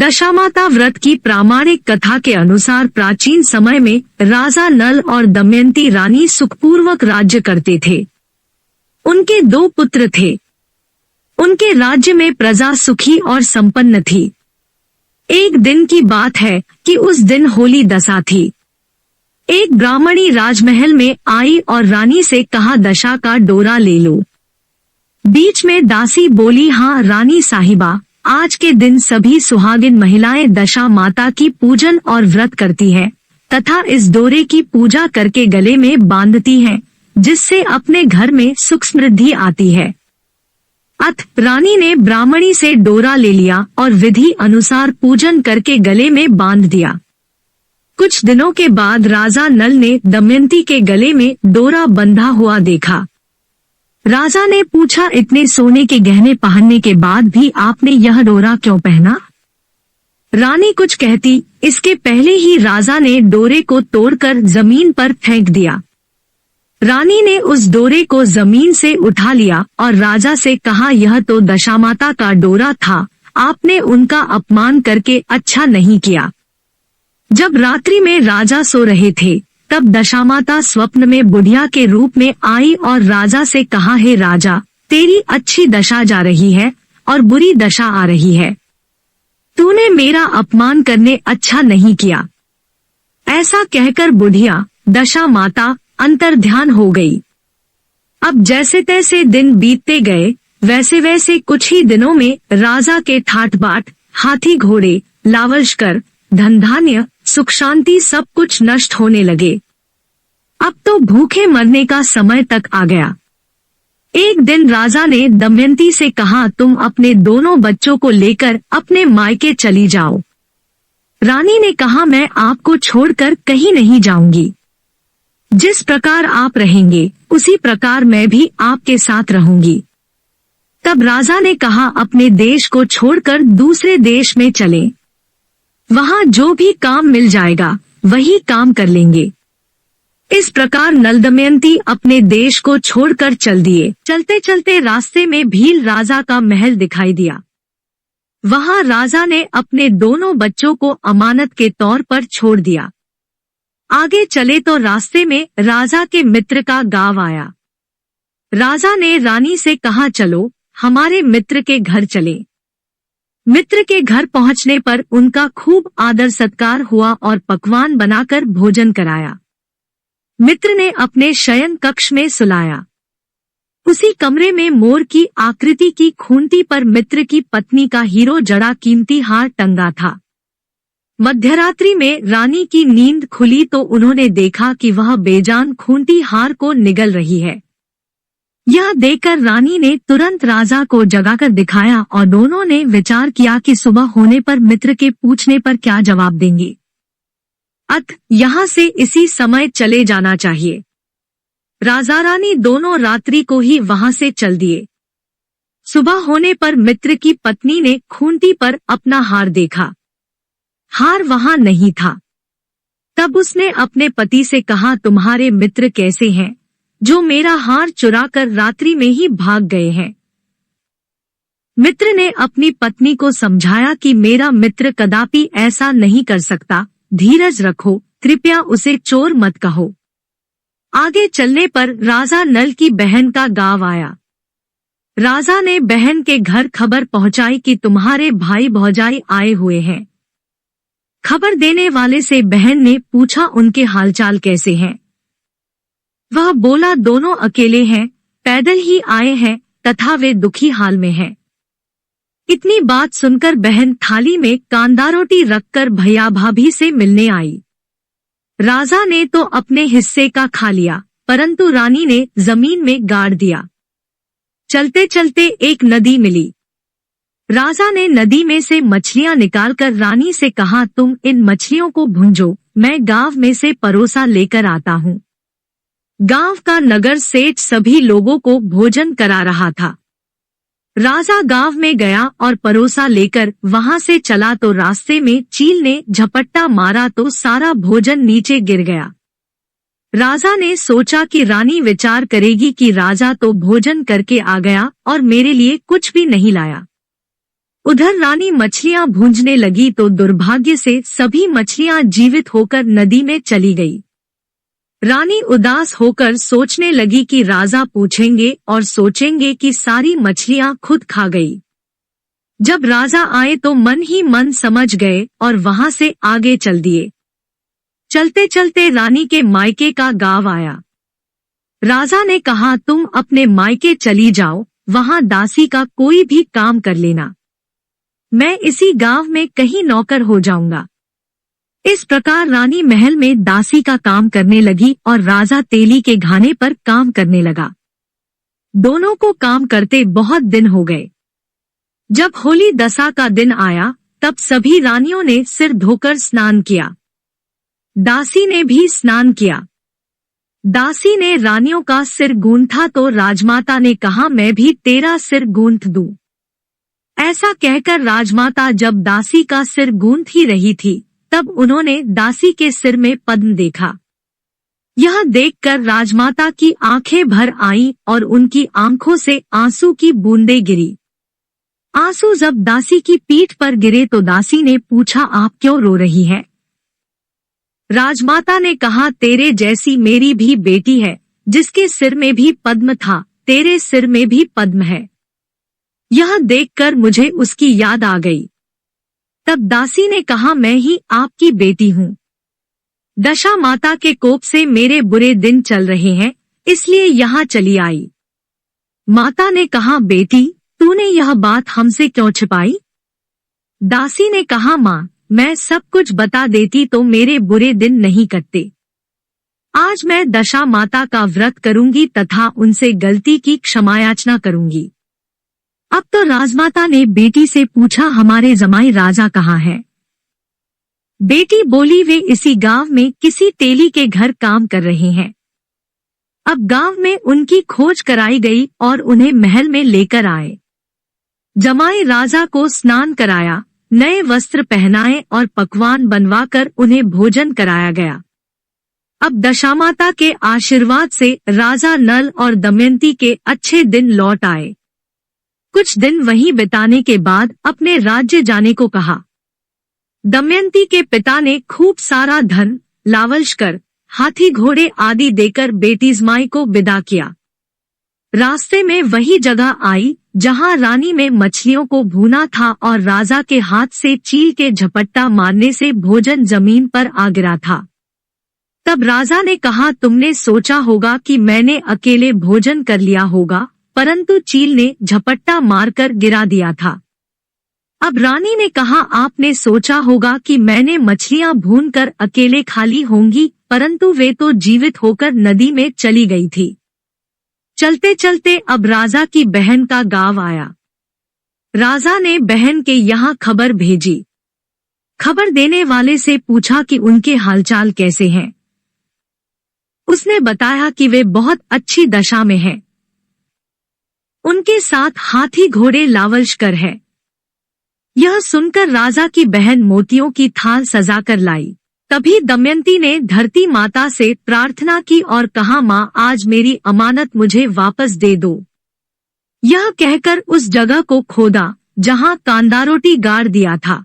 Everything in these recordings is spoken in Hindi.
दशामाता व्रत की प्रामाणिक कथा के अनुसार प्राचीन समय में राजा नल और दमयंती रानी सुखपूर्वक राज्य करते थे। उनके 2 पुत्र थे। उनके राज्य में प्रजा सुखी और संपन्न थी। एक दिन की बात है कि उस दिन होली दशा थी। एक ब्राह्मणी राजमहल में आई और रानी से कहा, दशा का डोरा ले लो। बीच में दासी बोली, हाँ रानी साहिबा, आज के दिन सभी सुहागिन महिलाएं दशा माता की पूजन और व्रत करती हैं तथा इस डोरे की पूजा करके गले में बांधती हैं, जिससे अपने घर में सुख समृद्धि आती है। अत रानी ने ब्राह्मणी से डोरा ले लिया और विधि अनुसार पूजन करके गले में बांध दिया। कुछ दिनों के बाद राजा नल ने दमयंती के गले में डोरा बंधा हुआ देखा। राजा ने पूछा, इतने सोने के गहने पहनने के बाद भी आपने यह डोरा क्यों पहना? रानी कुछ कहती, इसके पहले ही राजा ने डोरे को तोड़कर जमीन पर फेंक दिया। रानी ने उस डोरे को जमीन से उठा लिया और राजा से कहा, यह तो दशामाता का डोरा था, आपने उनका अपमान करके अच्छा नहीं किया। जब रात्रि में राजा सो रहे थे तब दशामाता स्वप्न में बुढ़िया के रूप में आई और राजा से कहा, हे राजा, तेरी अच्छी दशा जा रही है और बुरी दशा आ रही है। तूने मेरा अपमान करने अच्छा नहीं किया। ऐसा कहकर बुढ़िया दशा माता अंतर्ध्यान हो गई। अब जैसे तैसे दिन बीतते गए, वैसे वैसे कुछ ही दिनों में राजा के ठाट बाट, हाथी घोड़े, लावलश्कर, धन धान्य, सुख शांति सब कुछ नष्ट होने लगे। अब तो भूखे मरने का समय तक आ गया। एक दिन राजा ने दमयंती से कहा, तुम अपने दोनों बच्चों को लेकर अपने मायके चली जाओ। रानी ने कहा, मैं आपको छोड़कर कहीं नहीं जाऊंगी। जिस प्रकार आप रहेंगे उसी प्रकार मैं भी आपके साथ रहूंगी। तब राजा ने कहा, अपने देश को छोड़कर दूसरे देश में चलें। वहां जो भी काम मिल जाएगा वही काम कर लेंगे। इस प्रकार नल दमयंती अपने देश को छोड़कर चल दिए। चलते चलते रास्ते में भील राजा का महल दिखाई दिया। वहां राजा ने अपने दोनों बच्चों को अमानत के तौर पर छोड़ दिया। आगे चले तो रास्ते में राजा के मित्र का गांव आया। राजा ने रानी से कहा, चलो हमारे मित्र के घर चलें। मित्र के घर पहुंचने पर उनका खूब आदर सत्कार हुआ और पकवान बनाकर भोजन कराया। मित्र ने अपने शयन कक्ष में सुलाया। उसी कमरे में मोर की आकृति की खूंटी पर मित्र की पत्नी का हीरो जड़ा कीमती हार टंगा था। मध्यरात्रि में रानी की नींद खुली तो उन्होंने देखा कि वह बेजान खूंटी हार को निगल रही है। यह देखकर रानी ने तुरंत राजा को जगाकर दिखाया और दोनों ने विचार किया कि सुबह होने पर मित्र के पूछने पर क्या जवाब देंगे। अत यहाँ से इसी समय चले जाना चाहिए। राजा रानी दोनों रात्रि को ही वहां से चल दिए। सुबह होने पर मित्र की पत्नी ने खूंटी पर अपना हार देखा। हार वहां नहीं था। तब उसने अपने पति से कहा, तुम्हारे मित्र कैसे हैं जो मेरा हार चुराकर रात्रि में ही भाग गए हैं? मित्र ने अपनी पत्नी को समझाया कि मेरा मित्र कदापि ऐसा नहीं कर सकता, धीरज रखो, कृपया उसे चोर मत कहो। आगे चलने पर राजा नल की बहन का गांव आया। राजा ने बहन के घर खबर पहुंचाई कि तुम्हारे भाई भौजाई आए हुए हैं। खबर देने वाले से बहन ने पूछा, उनके हालचाल कैसे हैं? वह बोला, दोनों अकेले हैं, पैदल ही आए हैं तथा वे दुखी हाल में हैं। इतनी बात सुनकर बहन थाली में कांदा रोटी रखकर भैया भाभी से मिलने आई। राजा ने तो अपने हिस्से का खा लिया, परंतु रानी ने जमीन में गाड़ दिया। चलते चलते एक नदी मिली। राजा ने नदी में से मछलियां निकालकर रानी से कहा, तुम इन मछलियों को भूंजो, मैं गांव में से परोसा लेकर आता हूँ। गांव का नगर सेठ सभी लोगों को भोजन करा रहा था। राजा गांव में गया और परोसा लेकर वहां से चला तो रास्ते में चील ने झपट्टा मारा तो सारा भोजन नीचे गिर गया। राजा ने सोचा कि रानी विचार करेगी कि राजा तो भोजन करके आ गया और मेरे लिए कुछ भी नहीं लाया। उधर रानी मछलियां भूंजने लगी तो दुर्भाग्य से सभी मछलियां जीवित होकर नदी में चली गई। रानी उदास होकर सोचने लगी कि राजा पूछेंगे और सोचेंगे कि सारी मछलियां खुद खा गई। जब राजा आए तो मन ही मन समझ गए और वहां से आगे चल दिए। चलते चलते रानी के मायके का गांव आया। राजा ने कहा, तुम अपने मायके चली जाओ, वहां दासी का कोई भी काम कर लेना। मैं इसी गांव में कहीं नौकर हो जाऊंगा। इस प्रकार रानी महल में दासी का काम करने लगी और राजा तेली के घाने पर काम करने लगा। दोनों को काम करते बहुत दिन हो गए। जब होली दशा का दिन आया तब सभी रानियों ने सिर धोकर स्नान किया। दासी ने भी स्नान किया। दासी ने रानियों का सिर गूंथा तो राजमाता ने कहा, मैं भी तेरा सिर गूंथ दूं। ऐसा कहकर राजमाता जब दासी का सिर गूंथ ही रही थी तब उन्होंने दासी के सिर में पद्म देखा। यह देखकर राजमाता की आंखें भर आईं और उनकी आंखों से आंसू की बूंदें गिरी। आंसू जब दासी की पीठ पर गिरे तो दासी ने पूछा, आप क्यों रो रही है? राजमाता ने कहा, तेरे जैसी मेरी भी बेटी है जिसके सिर में भी पद्म था, तेरे सिर में भी पद्म है। यह देखकर मुझे उसकी याद आ गई। तब दासी ने कहा, मैं ही आपकी बेटी हूँ। दशा माता के कोप से मेरे बुरे दिन चल रहे हैं, इसलिए यहाँ चली आई। माता ने कहा, बेटी तूने यह बात हमसे क्यों छिपाई? दासी ने कहा, माँ मैं सब कुछ बता देती तो मेरे बुरे दिन नहीं कटते। आज मैं दशा माता का व्रत करूंगी तथा उनसे गलती की क्षमायाचना करूंगी। अब तो राजमाता ने बेटी से पूछा, हमारे जमाई राजा कहाँ है? बेटी बोली, वे इसी गांव में किसी तेली के घर काम कर रहे हैं। अब गांव में उनकी खोज कराई गई और उन्हें महल में लेकर आए। जमाई राजा को स्नान कराया, नए वस्त्र पहनाए और पकवान बनवाकर उन्हें भोजन कराया गया। अब दशामाता के आशीर्वाद से राजा नल और दमयंती के अच्छे दिन लौट आए। कुछ दिन वहीं बिताने के बाद अपने राज्य जाने को कहा। दमयंती के पिता ने खूब सारा धन, लावलश्कर, हाथी घोड़े आदि देकर बेटीजमाई को विदा किया। रास्ते में वही जगह आई जहां रानी में मछलियों को भूना था और राजा के हाथ से चील के झपट्टा मारने से भोजन जमीन पर आ गिरा था। तब राजा ने कहा, तुमने सोचा होगा कि मैंने अकेले भोजन कर लिया होगा, परंतु चील ने झपट्टा मारकर गिरा दिया था। अब रानी ने कहा, आपने सोचा होगा कि मैंने मछलियां भूनकर अकेले खा ली होंगी, परंतु वे तो जीवित होकर नदी में चली गई थी। चलते चलते अब राजा की बहन का गांव आया। राजा ने बहन के यहाँ खबर भेजी। खबर देने वाले से पूछा कि उनके हालचाल कैसे हैं। उसने बताया कि वे बहुत अच्छी दशा में हैं। उनके साथ हाथी घोड़े लावलश्कर है। यह सुनकर राजा की बहन मोतियों की थाल सजाकर लाई। तभी दमयंती ने धरती माता से प्रार्थना की और कहा, माँ आज मेरी अमानत मुझे वापस दे दो। यह कहकर उस जगह को खोदा जहां कांदा रोटी गाड़ दिया था।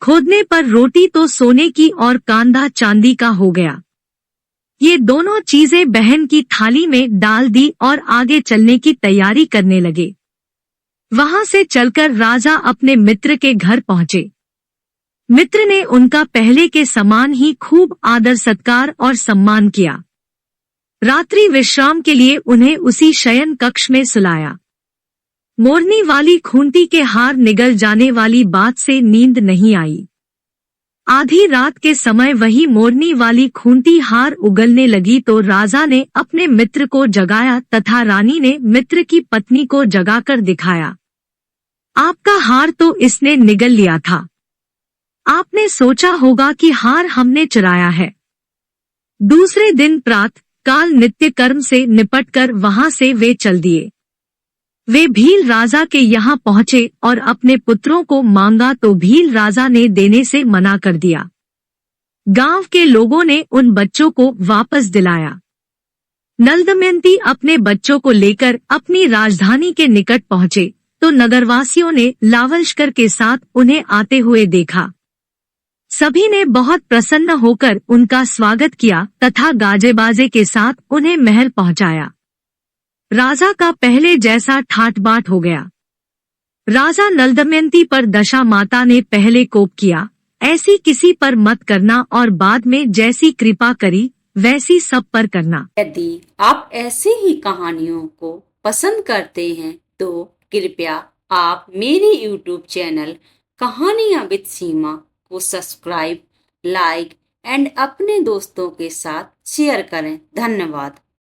खोदने पर रोटी तो सोने की और कांदा चांदी का हो गया। ये दोनों चीजें बहन की थाली में डाल दी और आगे चलने की तैयारी करने लगे। वहां से चलकर राजा अपने मित्र के घर पहुंचे। मित्र ने उनका पहले के समान ही खूब आदर सत्कार और सम्मान किया। रात्रि विश्राम के लिए उन्हें उसी शयन कक्ष में सुलाया। मोरनी वाली खूंटी के हार निगल जाने वाली बात से नींद नहीं आई। आधी रात के समय वही मोरनी वाली खूंटी हार उगलने लगी तो राजा ने अपने मित्र को जगाया तथा रानी ने मित्र की पत्नी को जगाकर दिखाया। आपका हार तो इसने निगल लिया था। आपने सोचा होगा कि हार हमने चुराया है। दूसरे दिन प्रातः काल नित्य कर्म से निपटकर वहां से वे चल दिए। वे भील राजा के यहाँ पहुँचे और अपने पुत्रों को मांगा तो भील राजा ने देने से मना कर दिया। गांव के लोगों ने उन बच्चों को वापस दिलाया। नल दमयंती अपने बच्चों को लेकर अपनी राजधानी के निकट पहुँचे तो नगरवासियों ने लावलश्कर के साथ उन्हें आते हुए देखा। सभी ने बहुत प्रसन्न होकर उनका स्वागत किया तथा गाजे बाजे के साथ उन्हें महल पहुंचाया। राजा का पहले जैसा ठाट बाट हो गया। राजा नल दमयंती पर दशा माता ने पहले कोप किया, ऐसी किसी पर मत करना, और बाद में जैसी कृपा करी वैसी सब पर करना। यदि आप ऐसे ही कहानियों को पसंद करते हैं तो कृपया आप मेरे YouTube चैनल कहानियां विद सीमा को सब्सक्राइब, लाइक एंड अपने दोस्तों के साथ शेयर करें। धन्यवाद।